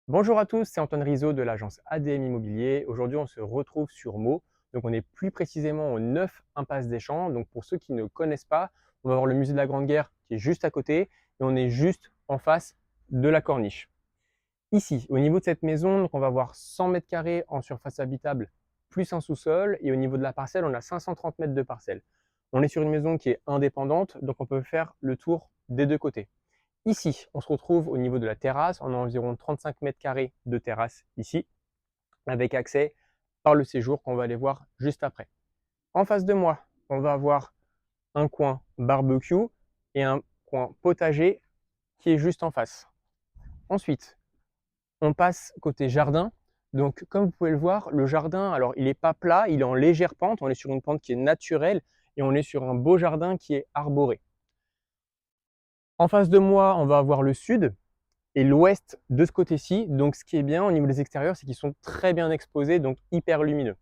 Bonjour à tous, c'est Antoine Rizzo de l'agence ADM Immobilier. Aujourd'hui, on se retrouve sur Meaux. Donc, on est plus précisément au 9 Impasse des Champs. Donc, pour ceux qui ne connaissent pas, on va voir le musée de la Grande Guerre qui est juste à côté et on est juste en face de la corniche. Ici, au niveau de cette maison, donc on va avoir 100 mètres carrés en surface habitable plus un sous-sol et au niveau de la parcelle, on a 530 mètres de parcelle. On est sur une maison qui est indépendante, donc on peut faire le tour des deux côtés. Ici, on se retrouve au niveau de la terrasse. On a environ 35 mètres carrés de terrasse ici, avec accès par le séjour qu'on va aller voir juste après. En face de moi, on va avoir un coin barbecue et un coin potager qui est juste en face. Ensuite, on passe côté jardin. Donc, comme vous pouvez le voir, le jardin, alors il n'est pas plat, il est en légère pente. On est sur une pente qui est naturelle et on est sur un beau jardin qui est arboré. En face de moi, on va avoir le sud et l'ouest de ce côté-ci. Donc ce qui est bien au niveau des extérieurs, c'est qu'ils sont très bien exposés, donc hyper lumineux.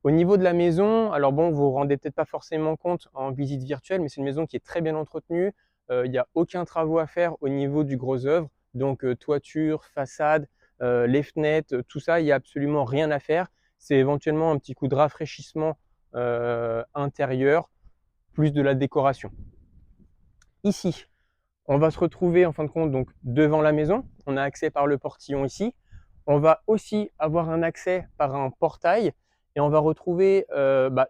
Au niveau de la maison, alors bon, vous vous rendez peut-être pas forcément compte en visite virtuelle, mais c'est une maison qui est très bien entretenue. Il n'y a aucun travaux à faire au niveau du gros œuvre. Donc toiture, façade, les fenêtres, tout ça, il n'y a absolument rien à faire. C'est éventuellement un petit coup de rafraîchissement intérieur, plus de la décoration. Ici, on va se retrouver en fin de compte donc devant la maison. On a accès par le portillon ici. On va aussi avoir un accès par un portail et on va retrouver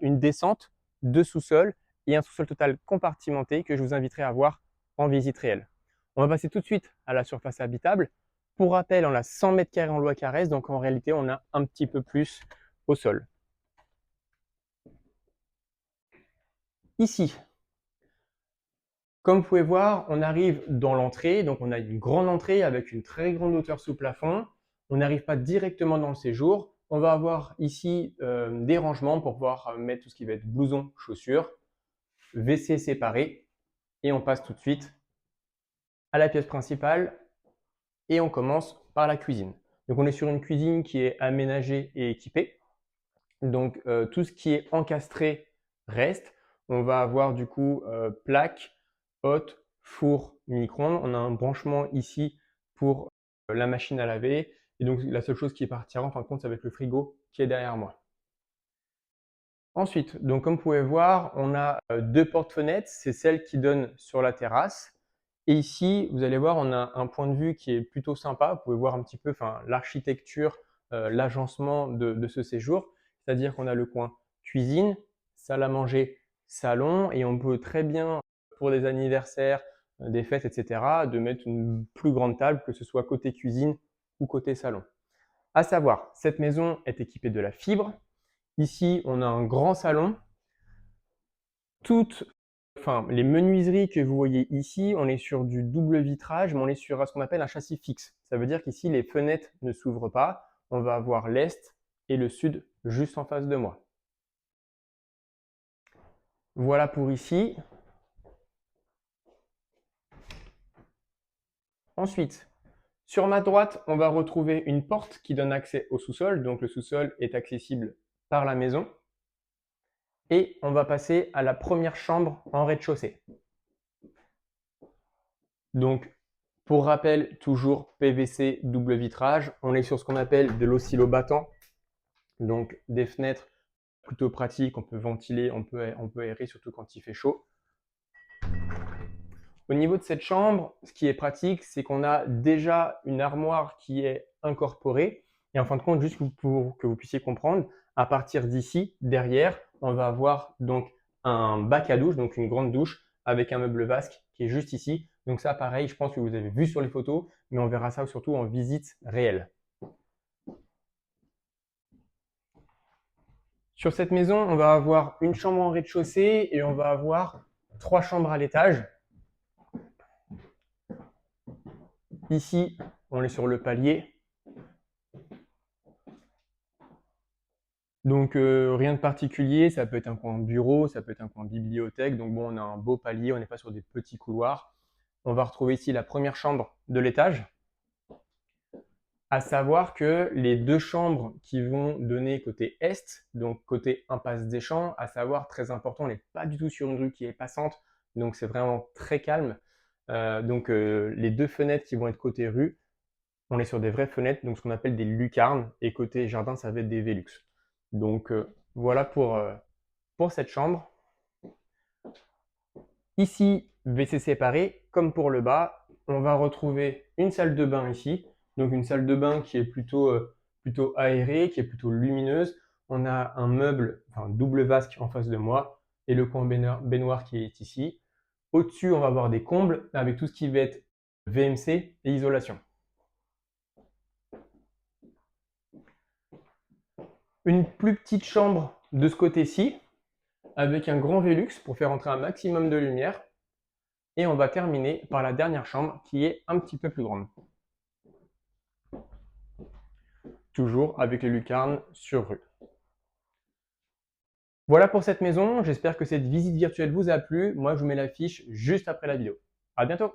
une descente de sous-sol et un sous-sol total compartimenté que je vous inviterai à voir en visite réelle. On va passer tout de suite à la surface habitable. Pour rappel, on a 100 mètres carrés en loi Carrez, donc en réalité, on a un petit peu plus au sol. Ici, comme vous pouvez voir, on arrive dans l'entrée, donc on a une grande entrée avec une très grande hauteur sous plafond. On n'arrive pas directement dans le séjour. On va avoir ici des rangements pour pouvoir mettre tout ce qui va être blouson, chaussures, WC séparé. Et on passe tout de suite à la pièce principale et on commence par la cuisine. Donc on est sur une cuisine qui est aménagée et équipée. Donc tout ce qui est encastré reste. On va avoir du coup plaque, hotte, four, micro-ondes. On a un branchement ici pour la machine à laver. Et donc la seule chose qui partira en fin de compte, ça va être le frigo qui est derrière moi. Ensuite, donc comme vous pouvez voir, on a deux portes-fenêtres. C'est celle qui donne sur la terrasse. Et ici, vous allez voir, on a un point de vue qui est plutôt sympa. Vous pouvez voir un petit peu l'architecture, l'agencement de ce séjour. C'est-à-dire qu'on a le coin cuisine, salle à manger, salon, et on peut très bien, pour des anniversaires, des fêtes, etc., de mettre une plus grande table, que ce soit côté cuisine ou côté salon. À savoir, cette maison est équipée de la fibre. Ici, on a un grand salon. Toutes les menuiseries que vous voyez ici, on est sur du double vitrage, mais on est sur ce qu'on appelle un châssis fixe. Ça veut dire qu'ici, les fenêtres ne s'ouvrent pas. On va avoir l'est et le sud juste en face de moi. Voilà pour ici. Ensuite, sur ma droite, on va retrouver une porte qui donne accès au sous-sol. Donc le sous-sol est accessible par la maison. Et on va passer à la première chambre en rez-de-chaussée. Donc, pour rappel, toujours PVC double vitrage. On est sur ce qu'on appelle de l'oscillo-battant. Donc, des fenêtres plutôt pratiques. On peut ventiler, on peut aérer, surtout quand il fait chaud. Au niveau de cette chambre, ce qui est pratique, c'est qu'on a déjà une armoire qui est incorporée. Et en fin de compte, juste pour que vous puissiez comprendre, à partir d'ici, derrière, on va avoir donc un bac à douche, donc une grande douche avec un meuble vasque qui est juste ici. Donc ça, pareil, je pense que vous avez vu sur les photos, mais on verra ça surtout en visite réelle. Sur cette maison, on va avoir une chambre en rez-de-chaussée et on va avoir 3 chambres à l'étage. Ici, on est sur le palier. Donc rien de particulier, ça peut être un coin bureau, ça peut être un coin bibliothèque. Donc bon, on a un beau palier, on n'est pas sur des petits couloirs. On va retrouver ici la première chambre de l'étage. À savoir que les deux chambres qui vont donner côté est, donc côté impasse des Champs, à savoir très important, on n'est pas du tout sur une rue qui est passante, donc c'est vraiment très calme. Les deux fenêtres qui vont être côté rue On est sur des vraies fenêtres, donc ce qu'on appelle des lucarnes, et côté jardin, ça va être des Velux. Donc voilà pour cette chambre. Ici, WC séparé, comme pour le bas, on va retrouver une salle de bain ici. Donc une salle de bain qui est plutôt aérée, qui est plutôt lumineuse. On a un meuble, enfin double vasque en face de moi, et le coin baignoire qui est ici. Au-dessus, on va avoir des combles avec tout ce qui va être VMC et isolation. Une plus petite chambre de ce côté-ci, avec un grand Velux pour faire entrer un maximum de lumière. Et on va terminer par la dernière chambre qui est un petit peu plus grande. Toujours avec les lucarnes sur rue. Voilà pour cette maison, j'espère que cette visite virtuelle vous a plu. Moi, je vous mets la fiche juste après la vidéo. À bientôt!